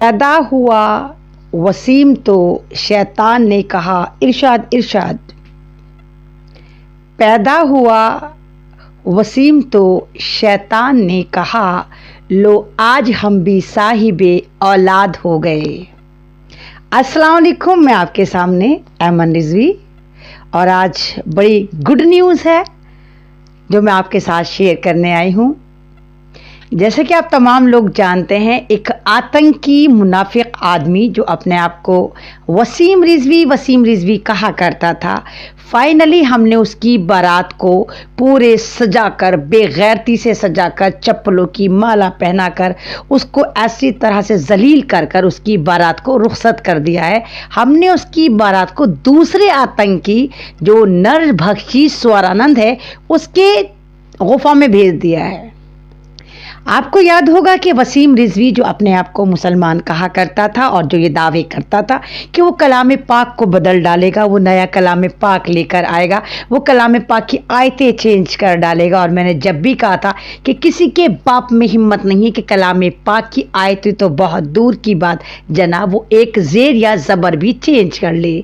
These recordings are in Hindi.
पैदा हुआ वसीम तो शैतान ने कहा, इरशाद इरशाद। पैदा हुआ वसीम तो शैतान ने कहा, लो आज हम भी साहिबे औलाद हो गए। अस्सलाम वालेकुम, मैं आपके सामने ऐमन रिजवी और आज बड़ी गुड न्यूज़ है जो मैं आपके साथ शेयर करने आई हूँ। जैसे कि आप तमाम लोग जानते हैं, एक आतंकी मुनाफिक आदमी जो अपने आप को वसीम रिजवी कहा करता था, फाइनली हमने उसकी बारात को पूरे सजाकर, बेगैरती से सजाकर, चप्पलों की माला पहनाकर उसको ऐसी तरह से जलील कर कर उसकी बारात को रुखसत कर दिया है। हमने उसकी बारात को दूसरे आतंकी जो नरभक्षी स्वरानंद है उसके गुफा में भेज दिया है। आपको याद होगा कि वसीम रिजवी जो अपने आप को मुसलमान कहा करता था और जो ये दावे करता था कि वो कलाम पाक को बदल डालेगा, वो नया कलाम पाक लेकर आएगा, वो कलाम पाक की आयतें चेंज कर डालेगा। और मैंने जब भी कहा था कि किसी के बाप में हिम्मत नहीं है कि कलाम पाक की आयतें तो बहुत दूर की बात जनाब, वो एक ज़ेर या ज़बर भी चेंज कर ले,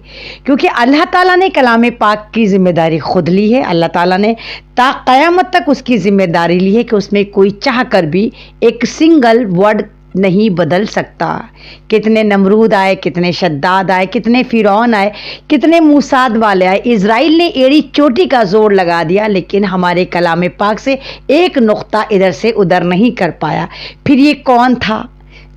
क्योंकि अल्लाह ताला ने कलाम पाक की जिम्मेदारी खुद ली है। अल्लाह ताला ने ता क़यामत तक उसकी जिम्मेदारी ली है कि उसमें कोई चाह कर भी एक सिंगल वर्ड नहीं बदल सकता। कितने नमरूद आए, कितने शद्दाद आए, कितने फिरौन आए, कितने मूसाद वाले आए, इज़राइल ने एड़ी चोटी का जोर लगा दिया, लेकिन हमारे कलाम पाक से एक नुक्ता इधर से उधर नहीं कर पाया। फिर ये कौन था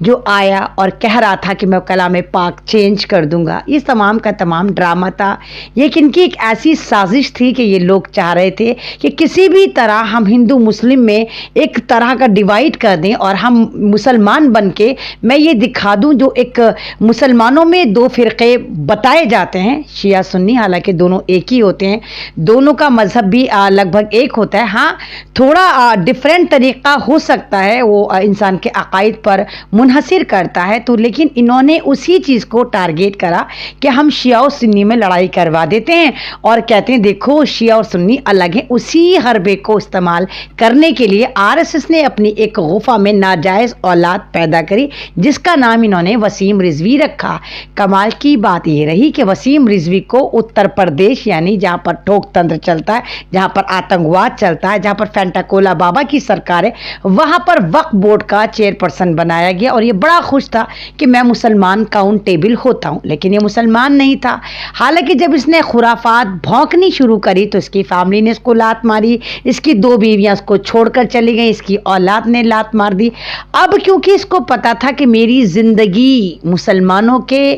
जो आया और कह रहा था कि मैं कलाम पाक चेंज कर दूंगा? इस तमाम का तमाम ड्रामा था। ये इनकी एक ऐसी साजिश थी कि ये लोग चाह रहे थे कि किसी भी तरह हम हिंदू मुस्लिम में एक तरह का डिवाइड कर दें और हम मुसलमान बन के मैं ये दिखा दूं, जो एक मुसलमानों में दो फ़िरक़े बताए जाते हैं, शिया सुन्नी, हालांकि दोनों एक ही होते हैं, दोनों का मज़हब भी लगभग एक होता है। हाँ, थोड़ा डिफरेंट तरीक़ा हो सकता है, वो इंसान के अक़ाइद पर मुनहसिर करता है, तो लेकिन इन्होंने उसी चीज़ को टारगेट करा कि हम शिया और सुन्नी में लड़ाई करवा देते हैं और कहते हैं देखो शिया और सुन्नी अलग हैं। उसी हरबे को इस्तेमाल करने के लिए आरएसएस ने अपनी एक गुफा में नाजायज़ औलाद पैदा करी जिसका नाम इन्होंने वसीम रिजवी रखा। कमाल की बात यह रही कि वसीम रिजवी को उत्तर प्रदेश, यानी जहाँ पर ठोक तंत्र चलता है, जहाँ पर आतंकवाद चलता है, जहाँ पर फेंटाकोला बाबा की सरकार है, वहाँ पर वक्फ बोर्ड का चेयरपर्सन बनाया गया। और ये बड़ा खुश था कि मैं मुसलमान काउंटेबल होता हूँ, लेकिन ये मुसलमान नहीं था। हालांकि जब इसने खुराफात भौंकनी शुरू करी तो इसकी फैमिली ने इसको लात मारी, इसकी दो बीवियां इसको छोड़कर चली गई, इसकी औलाद ने लात मार दी। अब क्योंकि इसको पता था कि मेरी ज़िंदगी मुसलमानों के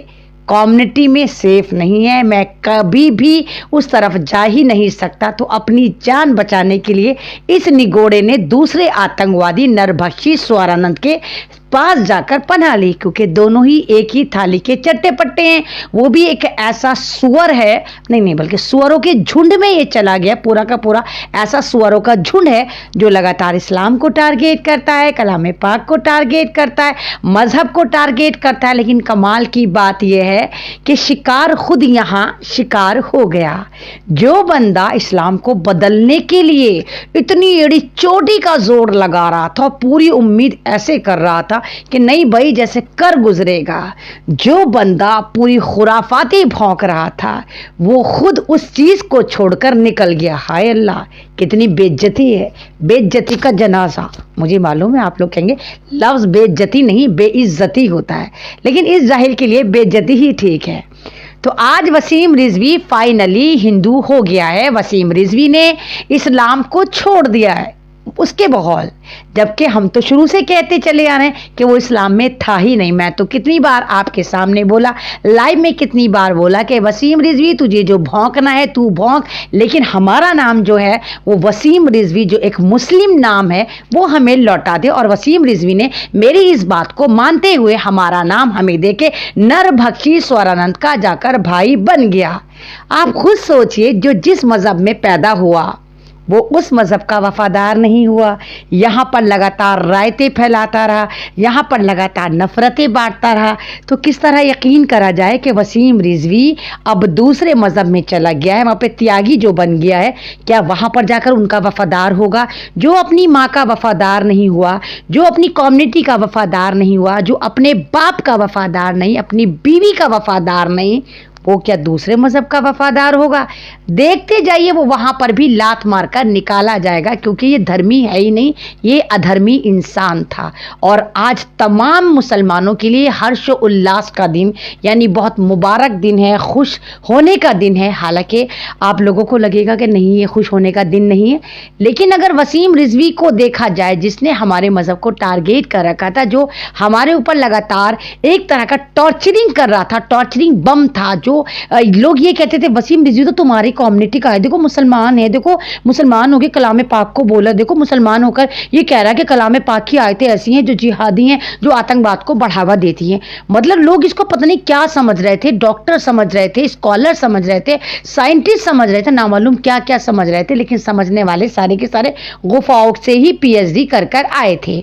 कम्युनिटी में सेफ नहीं है, मैं कभी भी उस तरफ जा ही नहीं सकता, तो अपनी जान बचाने के लिए इस निगोड़े ने दूसरे आतंकवादी नरभक्षी स्वरानंद के पास जाकर पनाह ली, क्योंकि दोनों ही एक ही थाली के चट्टे पट्टे हैं। वो भी एक ऐसा सुअर है, नहीं बल्कि सुअरों के झुंड में ये चला गया, पूरा का पूरा ऐसा सुअरों का झुंड है जो लगातार इस्लाम को टारगेट करता है, कलाम पाक को टारगेट करता है, मजहब को टारगेट करता है। लेकिन कमाल की बात यह है कि शिकार खुद यहाँ शिकार हो गया। जो बंदा इस्लाम को बदलने के लिए इतनी एड़ी चोटी का जोर लगा रहा था, पूरी उम्मीद ऐसे कर रहा था कि नहीं भाई जैसे कर गुजरेगा, जो बंदा पूरी खुराफाती भौंक रहा था वो खुद उस चीज को छोड़कर निकल गया। हाय अल्लाह, कितनी बेइज्जती है, बेइज्जती का जनाजा। मुझे मालूम है आप लोग कहेंगे लफ्ज बेइज्जती नहीं बेइज्जती होता है, लेकिन इस जाहिल के लिए बेइज्जती ही ठीक है। तो आज वसीम रिजवी फाइनली हिंदू हो गया है। वसीम रिजवी ने इस्लाम को छोड़ दिया है उसके बगौल, जबकि हम तो शुरू से कहते चले आ रहे हैं कि वो इस्लाम में था ही नहीं। मैं तो कितनी बार आपके सामने बोला, लाइव में कितनी बार बोला कि वसीम रिजवी तुझे जो भौंकना है तू भौंक, लेकिन हमारा नाम जो है वो वसीम रिजवी जो एक मुस्लिम नाम है वो हमें लौटा दे। और वसीम रिजवी ने मेरी इस बात को मानते हुए हमारा नाम हमें दे के नरभक्षी स्वरानंद का जाकर भाई बन गया। आप खुद सोचिए, जो जिस मजहब में पैदा हुआ वो उस मज़हब का वफादार नहीं हुआ, यहाँ पर लगातार रायतें फैलाता रहा, यहाँ पर लगातार नफ़रतें बांटता रहा। तो किस तरह यकीन करा जाए कि वसीम रिजवी अब दूसरे मज़हब में चला गया है, वहाँ पे त्यागी जो बन गया है, क्या वहाँ पर जाकर उनका वफादार होगा? जो अपनी माँ का वफादार नहीं हुआ, जो अपनी कम्युनिटी का वफादार नहीं हुआ, जो अपने बाप का वफादार नहीं, अपनी बीवी का वफादार नहीं, वो क्या दूसरे मज़हब का वफादार होगा? देखते जाइए, वो वहाँ पर भी लात मारकर निकाला जाएगा, क्योंकि ये धर्मी है ही नहीं, ये अधर्मी इंसान था। और आज तमाम मुसलमानों के लिए हर्ष उल्लास का दिन, यानी बहुत मुबारक दिन है, खुश होने का दिन है। हालांकि आप लोगों को लगेगा कि नहीं, ये खुश होने का दिन नहीं है, लेकिन अगर वसीम रिजवी को देखा जाए, जिसने हमारे मज़हब को टारगेट कर रखा था, जो हमारे ऊपर लगातार एक तरह का टॉर्चरिंग कर रहा था, टॉर्चरिंग बम था, जो लोग ये कहते थे वसीम रिजवी तो तुम्हारी कम्युनिटी का है, देखो मुसलमान है, देखो मुसलमान होकर कलाम पाक को बोला, देखो मुसलमान होकर ये कह रहा है कि कलाम पाक की आयतें ऐसी हैं जो जिहादी हैं, जो आतंकवाद को बढ़ावा देती हैं। मतलब लोग इसको पता नहीं क्या समझ रहे थे, डॉक्टर समझ रहे थे, स्कॉलर समझ रहे थे, साइंटिस्ट समझ रहे थे, नामालूम क्या क्या समझ रहे थे, लेकिन समझने वाले सारे के सारे गुफाओं से ही पीएचडी कर कर आए थे।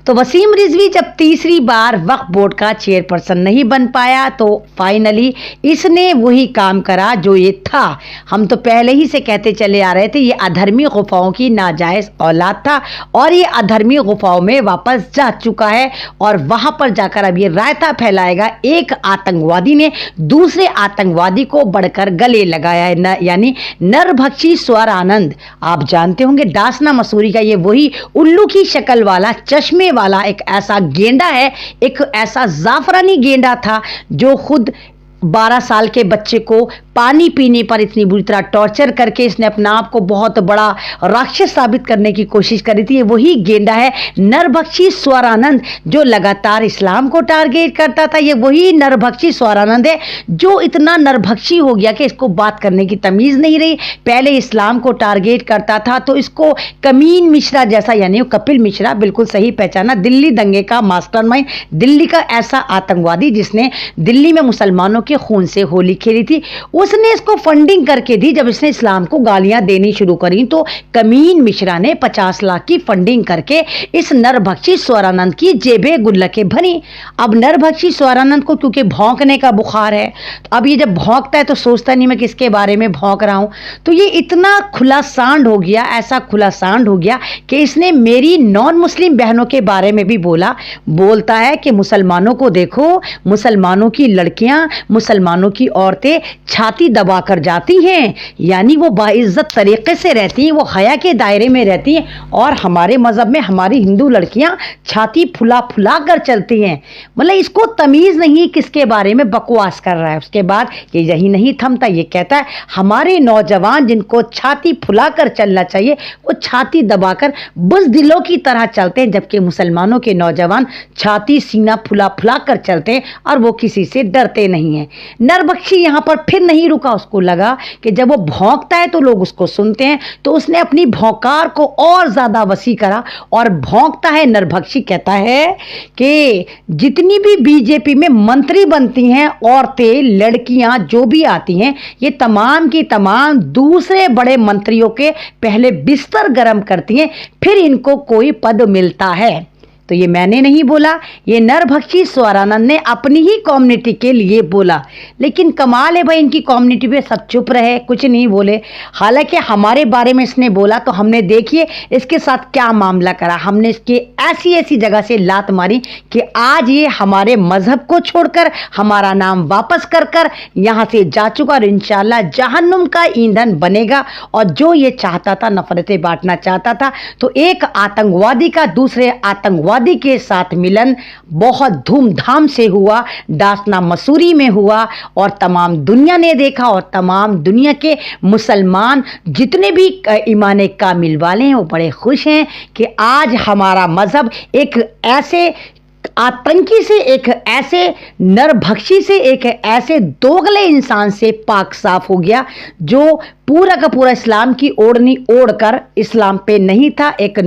तो वसीम रिजवी जब तीसरी बार वक्फ बोर्ड का चेयरपर्सन नहीं बन पाया, तो फाइनली इसने वही काम करा जो ये था। हम तो पहले ही से कहते चले आ रहे थे, ये अधर्मी गुफाओं की नाजायज औलाद था और ये अधर्मी गुफाओं में वापस जा चुका है और वहां पर जाकर अब ये रायता फैलाएगा। एक आतंकवादी ने दूसरे आतंकवादी को बढ़कर गले लगाया है, यानी नरभक्षी स्वर आनंद। आप जानते होंगे दासना मसूरी का ये वही उल्लू की शक्ल वाला चश्मे वाला एक ऐसा गेंडा है, एक ऐसा जाफरानी गेंडा था जो खुद 12 साल के बच्चे को पानी पीने पर इतनी बुरी तरह टॉर्चर करके इसने अपना आप को बहुत बड़ा राक्षस साबित करने की कोशिश करी थी। वही गेंडा है नरभक्षी स्वरानंद, जो लगातार इस्लाम को टारगेट करता था। ये वही नरभक्षी स्वरानंद है जो इतना नरभक्षी हो गया कि इसको बात करने की तमीज़ नहीं रही। पहले इस्लाम को टारगेट करता था तो इसको कमीन मिश्रा जैसा, यानी कपिल मिश्रा, बिल्कुल सही पहचाना, दिल्ली दंगे का मास्टरमाइंड, दिल्ली का ऐसा आतंकवादी जिसने दिल्ली में मुसलमानों के खून से होली खेली थी, उसने इसको फंडिंग करके दी। जब इसने इस्लाम को गालियां देनी शुरू करी तो कमीन मिश्रा ने 50 लाख की फंडिंग करके इस नरभक्षी स्वरानंद की जेबें गुल्लकें भरी। अब नरभक्षी स्वरानंद को क्योंकि भौंकने का बुखार है, तो अब ये जब भौंकता है तो सोचता नहीं मैं किसके बारे में भौंक रहा हूं, तो ये इतना खुला सांड हो गया, ऐसा खुला सांड हो गया कि इसने मेरी नॉन मुस्लिम बहनों के बारे में भी बोलता है कि मुसलमानों को देखो, मुसलमानों की लड़कियां, मुसलमानों की औरतें छाती दबाकर जाती हैं, यानी वो बाइज्जत तरीके से रहती हैं, वो हया के दायरे में रहती हैं, और हमारे मज़हब में हमारी हिंदू लड़कियां छाती फुला फुला कर चलती हैं। मतलब इसको तमीज़ नहीं किसके बारे में बकवास कर रहा है। उसके बाद ये यही नहीं थमता, ये कहता है हमारे नौजवान जिनको छाती फुला कर चलना चाहिए वो छाती दबाकर बुज़दिलों की तरह चलते हैं, जबकि मुसलमानों के नौजवान छाती सीना फुला फुला कर चलते हैं और वो किसी से डरते नहीं हैं। नरभक्षी यहाँ पर फिर नहीं रुका, उसको लगा कि जब वो भौंकता है तो लोग उसको सुनते हैं, तो उसने अपनी भौंकार को और ज़्यादा वसी करा और भौंकता है। नरभक्षी कहता है कि जितनी भी बीजेपी में मंत्री बनती हैं औरतें, लड़कियां जो भी आती हैं, ये तमाम की तमाम दूसरे बड़े मंत्रियों के पहले बिस्तर गर्म करती हैं, फिर इनको कोई पद मिलता है। तो ये मैंने नहीं बोला, ये नरभक्षी स्वरानंद ने अपनी ही कम्युनिटी के लिए बोला। लेकिन कमाल है भाई, इनकी कम्युनिटी पे सब चुप रहे, कुछ नहीं बोले। हालांकि हमारे बारे में इसने बोला तो हमने देखिए इसके साथ क्या मामला करा। हमने इसके ऐसी ऐसी जगह से लात मारी कि आज ये हमारे मजहब को छोड़कर हमारा नाम वापस कर कर यहाँ से जा चुका और इंशाल्लाह जहन्नुम का ईंधन बनेगा। और जो ये चाहता था, नफरतें बांटना चाहता था, तो एक आतंकवादी का दूसरे आतंकवादी के साथ मिलन बहुत धूमधाम से हुआ, दासना मसूरी में हुआ, और तमाम दुनिया ने देखा और तमाम दुनिया के मुसलमान जितने भी ईमान कामिल वाले हैं वो बड़े खुश हैं कि आज हमारा मजहब एक ऐसे आतंकी से, एक ऐसे नरभक्षी से, एक ऐसे दोगले इंसान से पाक साफ हो गया जो पूरा का पूरा इस्लाम की ओढ़नी ओढ़कर इस्लाम पे नहीं था, एक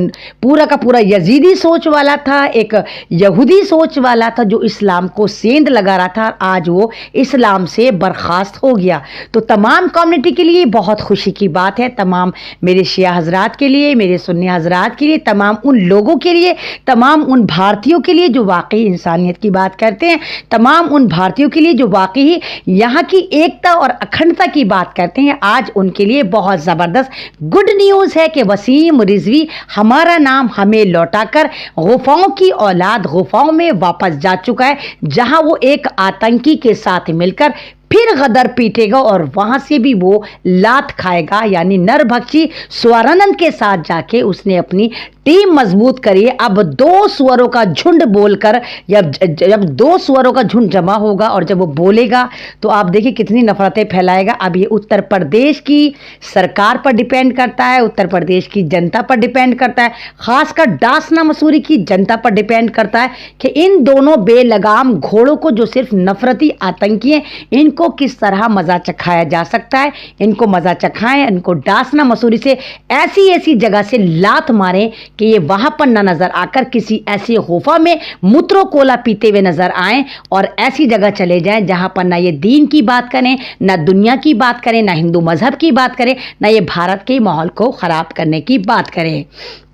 पूरा का पूरा यजीदी सोच वाला था, एक यहूदी सोच वाला था जो इस्लाम को सेंध लगा रहा था। आज वो इस्लाम से बर्खास्त हो गया। तो तमाम कम्युनिटी के लिए बहुत खुशी की बात है, तमाम मेरे शिया हजरात के लिए, मेरे सुन्नी हजरात के लिए, तमाम उन लोगों के लिए, तमाम उन भारतीयों के लिए जो वाकई इंसानियत की बात करते हैं, तमाम उन भारतीयों के लिए जो वाकई यहाँ की एकता और अखंडता की बात करते हैं। आज उनके लिए बहुत ज़बरदस्त गुड न्यूज़ है कि वसीम रिजवी हमारा नाम हमें लौटाकर गुफाओं की औलाद गुफाओं में वापस जा चुका है, जहां वो एक आतंकी के साथ मिलकर फिर गदर पीटेगा और वहां से भी वो लात खाएगा। यानी नरभक्षी स्वरानंद के साथ जाके उसने अपनी टीम मजबूत करी है। अब दो सुअरों का झुंड बोलकर जब दो सुअरों का झुंड जमा होगा और जब वो बोलेगा तो आप देखिए कितनी नफरतें फैलाएगा। अब ये उत्तर प्रदेश की सरकार पर डिपेंड करता है, उत्तर प्रदेश की जनता पर डिपेंड करता है, खासकर डासना मसूरी की जनता पर डिपेंड करता है कि इन दोनों बेलगाम घोड़ों को जो सिर्फ नफरती आतंकी हैं, इनको किस तरह मजा चखाया जा सकता है। इनको मजा चखाएं, इनको डासना मसूरी से ऐसी ऐसी जगह से लात मारें कि ये वहां पर न नजर आकर किसी ऐसी गुफा में मूत्रो कोला पीते हुए नजर आएं और ऐसी जगह चले जाएं जहां पर ना ये दीन की बात करें, ना दुनिया की बात करें, ना हिंदू मजहब की बात करें, ना ये भारत के माहौल को खराब करने की बात करें।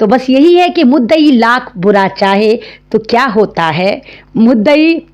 तो बस यही है कि मुद्दई लाख बुरा चाहे तो क्या होता है, मुद्दई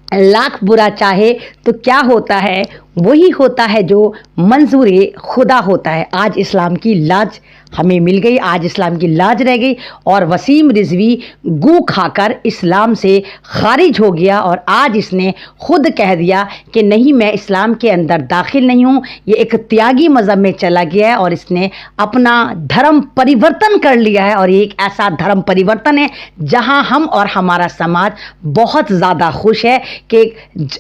लाख बुरा चाहे तो क्या होता है, वही होता है जो मंजूर खुदा होता है। आज इस्लाम की लाज हमें मिल गई, आज इस्लाम की लाज रह गई और वसीम रिजवी गू खाकर इस्लाम से खारिज हो गया और आज इसने खुद कह दिया कि नहीं, मैं इस्लाम के अंदर दाखिल नहीं हूँ। ये एक त्यागी मज़हब में चला गया है और इसने अपना धर्म परिवर्तन कर लिया है और ये एक ऐसा धर्म परिवर्तन है जहाँ हम और हमारा समाज बहुत ज़्यादा खुश है कि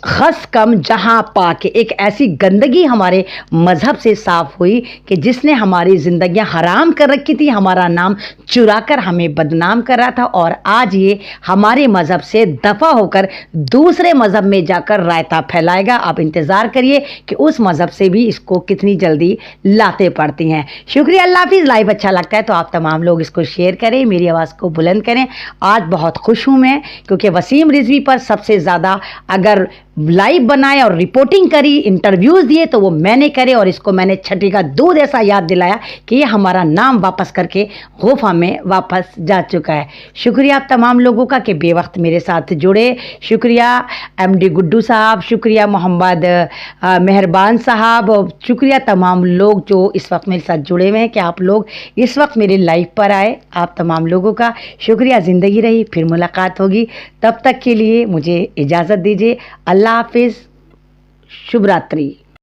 खस कम जहाँ पाके एक ऐसी गंदगी हमारे मज़हब से साफ़ हुई कि जिसने हमारी ज़िंदगियाँ हराम कर रखी थी, हमारा नाम चुरा कर हमें बदनाम कर रहा था और आज ये हमारे मज़हब से दफ़ा होकर दूसरे मज़हब में जाकर रायता फैलाएगा। आप इंतज़ार करिए कि उस मज़हब से भी इसको कितनी जल्दी लाते पड़ती हैं। शुक्रिया, अल्लाह हाफिज़। लाइव अच्छा लगता है तो आप तमाम लोग इसको शेयर करें, मेरी आवाज़ को बुलंद करें। आज बहुत खुश हूँ मैं क्योंकि वसीम रिजवी पर सबसे ज़्यादा अगर लाइव बनाए और रिपोर्टिंग करी, इंटरव्यूज़ दिए तो वो मैंने करे और इसको मैंने छठी का दूध ऐसा याद दिलाया कि ये हमारा नाम वापस करके गुफा में वापस जा चुका है। शुक्रिया आप तमाम लोगों का कि बेवक्त मेरे साथ जुड़े। शुक्रिया एमडी गुड्डू साहब, शुक्रिया मोहम्मद मेहरबान साहब, शुक्रिया तमाम लोग जो इस वक्त मेरे साथ जुड़े हुए हैं कि आप लोग इस वक्त मेरे लाइव पर आए। आप तमाम लोगों का शुक्रिया। ज़िंदगी रही, फिर मुलाकात होगी, तब तक के लिए मुझे इजाज़त दीजिए। अल्लाह हाफिज़, शुभ रात्रि।